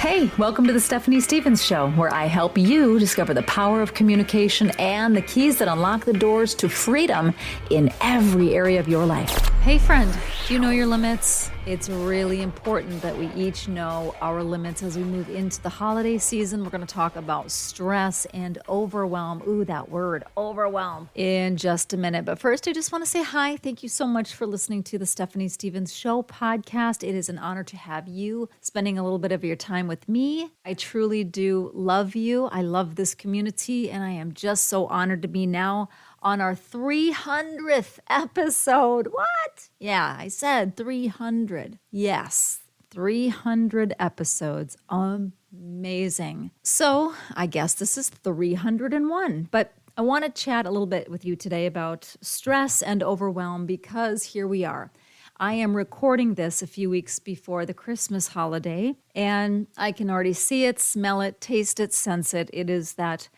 Hey, welcome to the Stephanie Stevens Show, where I help you discover the power of communication and the keys that unlock the doors to freedom in every area of your life. Hey friend, do you know your limits? It's really important that we each know our limits as we move into the holiday season. We're going to talk about stress and overwhelm. Ooh, that word, overwhelm, in just a minute. But first, I just want to say hi. Thank you so much for listening to the Stephanie Stevens Show podcast. It is an honor to have you spending a little bit of your time with me. I truly do love you. I love this community, and I am just so honored to be now on our 300th episode. What? Yeah, I said 300. Yes, 300 episodes. Amazing. So I guess this is 301. But I want to chat a little bit with you today about stress and overwhelm because here we are. I am recording this a few weeks before the Christmas holiday, and I can already see it, smell it, taste it, sense it. It is that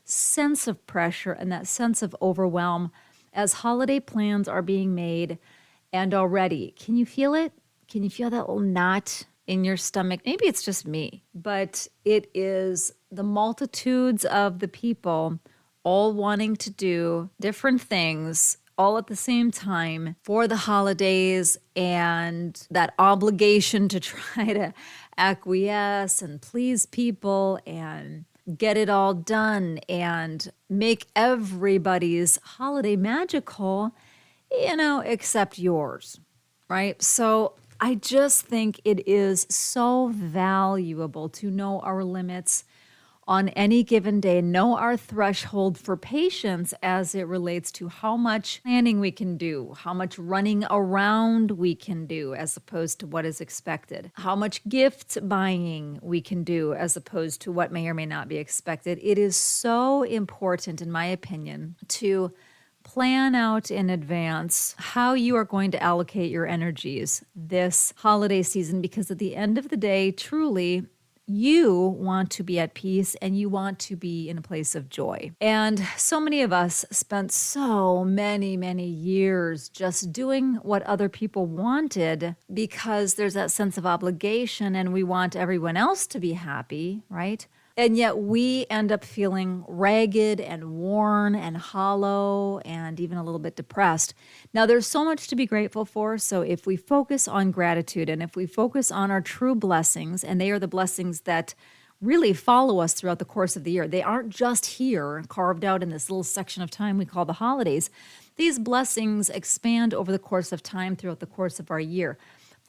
sense of pressure and that sense of overwhelm as holiday plans are being made. And already, can you feel it? Can you feel that little knot in your stomach? Maybe it's just me, but it is the multitudes of the people all wanting to do different things all at the same time for the holidays, and that obligation to try to acquiesce and please people and get it all done and make everybody's holiday magical, except yours, right? So I just think it is so valuable to know our limits on any given day, know our threshold for patience as it relates to how much planning we can do, how much running around we can do as opposed to what is expected, how much gift buying we can do as opposed to what may or may not be expected. It is so important, in my opinion, to plan out in advance how you are going to allocate your energies this holiday season, because at the end of the day, truly, you want to be at peace and you want to be in a place of joy. And so many of us spent so many years just doing what other people wanted because there's that sense of obligation and we want everyone else to be happy, right? And yet we end up feeling ragged and worn and hollow and even a little bit depressed. Now, there's so much to be grateful for. So if we focus on gratitude and if we focus on our true blessings, and they are the blessings that really follow us throughout the course of the year. They aren't just here carved out in this little section of time we call the holidays. These blessings expand over the course of time throughout the course of our year.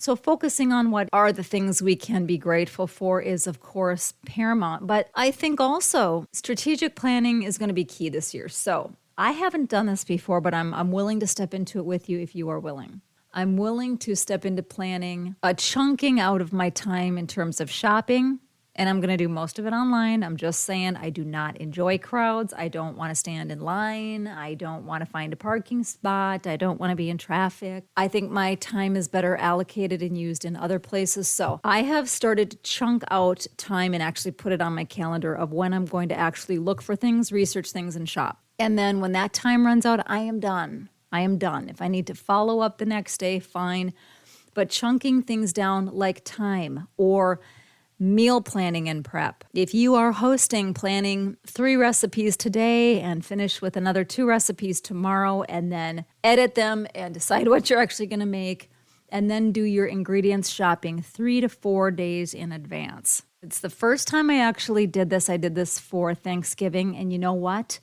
So focusing on what are the things we can be grateful for is, of course, paramount. But I think also strategic planning is going to be key this year. So I haven't done this before, but I'm willing to step into it with you if you are willing. I'm willing to step into planning a chunking out of my time in terms of shopping. And I'm going to do most of it online. I'm just saying I do not enjoy crowds. I don't want to stand in line. I don't want to find a parking spot. I don't want to be in traffic. I think my time is better allocated and used in other places. So I have started to chunk out time and actually put it on my calendar of when I'm going to actually look for things, research things, and shop. And then when that time runs out, I am done. I am done. If I need to follow up the next day, fine. But chunking things down like time or meal planning and prep. If you are hosting, planning 3 recipes today and finish with another 2 recipes tomorrow, and then edit them and decide what you're actually going to make, and then do your ingredients shopping 3 to 4 days in advance. It's the first time I actually did this. I did this for Thanksgiving, and you know what?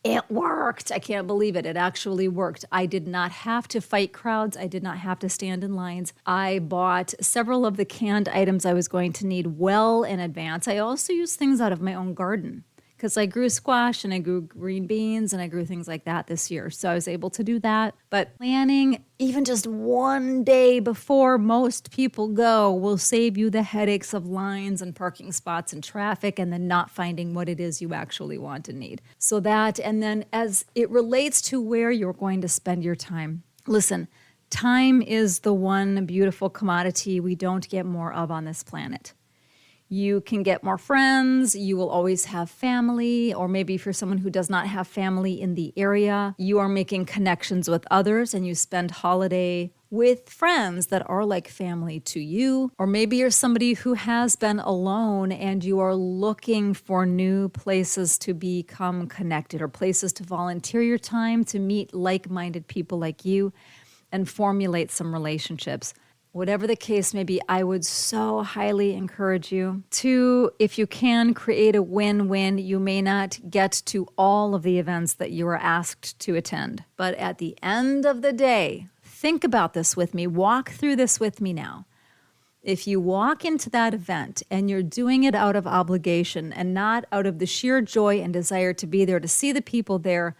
It worked. I can't believe it. It actually worked. I did not have to fight crowds. I did not have to stand in lines. I bought several of the canned items I was going to need well in advance. I also used things out of my own garden because I grew squash and I grew green beans and I grew things like that this year. So I was able to do that. But planning even just one day before most people go will save you the headaches of lines and parking spots and traffic and then not finding what it is you actually want and need. So that, and then as it relates to where you're going to spend your time, listen, time is the one beautiful commodity we don't get more of on this planet. You can get more friends. You will always have family. Or maybe for someone who does not have family in the area, you are making connections with others and you spend holiday with friends that are like family to you. Or maybe you're somebody who has been alone and you are looking for new places to become connected or places to volunteer your time to meet like-minded people like you and formulate some relationships. Whatever the case may be, I would so highly encourage you to, if you can, create a win-win. You may not get to all of the events that you are asked to attend, but at the end of the day, think about this with me. Walk through this with me now. If you walk into that event and you're doing it out of obligation and not out of the sheer joy and desire to be there, to see the people there,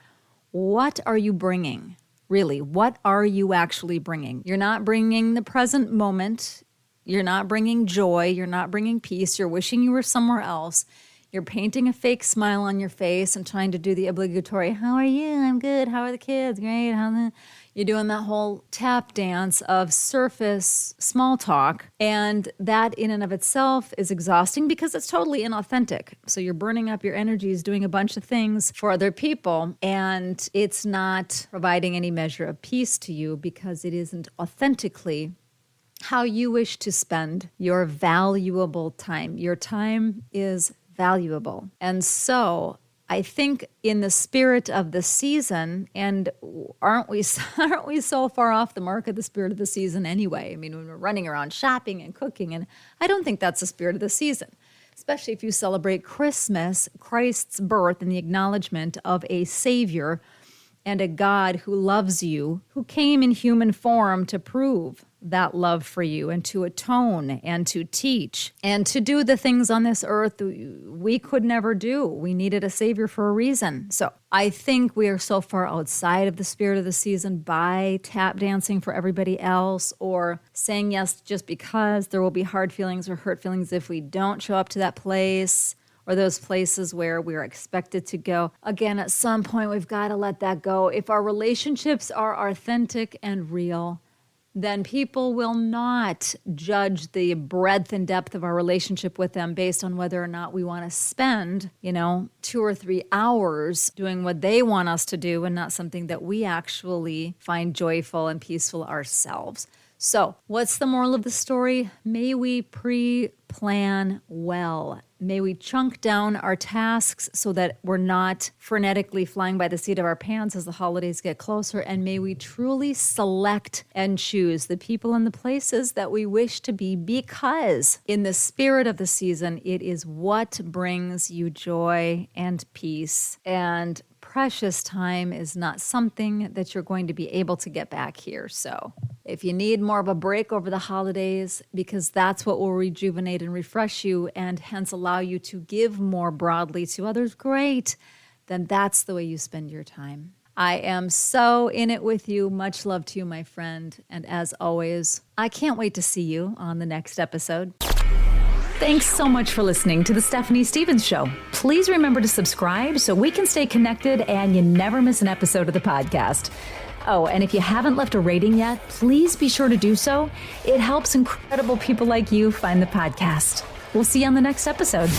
what are you bringing? Really, what are you actually bringing? You're not bringing the present moment. You're not bringing joy. You're not bringing peace. You're wishing you were somewhere else. You're painting a fake smile on your face and trying to do the obligatory, how are you? I'm good. How are the kids? Great. You're doing that whole tap dance of surface small talk. And that in and of itself is exhausting because it's totally inauthentic. So you're burning up your energies doing a bunch of things for other people. And it's not providing any measure of peace to you because it isn't authentically how you wish to spend your valuable time. Your time is valuable. And so I think in the spirit of the season, and aren't we so far off the mark of the spirit of the season anyway? I mean, when we're running around shopping and cooking, and I don't think that's the spirit of the season, especially if you celebrate Christmas, Christ's birth, and the acknowledgement of a Savior and a God who loves you, who came in human form to prove that love for you and to atone and to teach and to do the things on this earth we could never do. We needed a Savior for a reason. So I think we are so far outside of the spirit of the season by tap dancing for everybody else or saying yes just because there will be hard feelings or hurt feelings if we don't show up to that place, or those places where we're expected to go. Again, at some point, we've got to let that go. If our relationships are authentic and real, then people will not judge the breadth and depth of our relationship with them based on whether or not we want to spend, 2 or 3 hours doing what they want us to do and not something that we actually find joyful and peaceful ourselves. So, what's the moral of the story? May we pre-plan well. May we chunk down our tasks so that we're not frenetically flying by the seat of our pants as the holidays get closer. And may we truly select and choose the people and the places that we wish to be, because in the spirit of the season, it is what brings you joy and peace. And precious time is not something that you're going to be able to get back here. So if you need more of a break over the holidays, because that's what will rejuvenate and refresh you and hence allow you to give more broadly to others, great. Then that's the way you spend your time. I am so in it with you. Much love to you, my friend. And as always, I can't wait to see you on the next episode. Thanks so much for listening to The Stephanie Stevens Show. Please remember to subscribe so we can stay connected and you never miss an episode of the podcast. Oh, and if you haven't left a rating yet, please be sure to do so. It helps incredible people like you find the podcast. We'll see you on the next episode.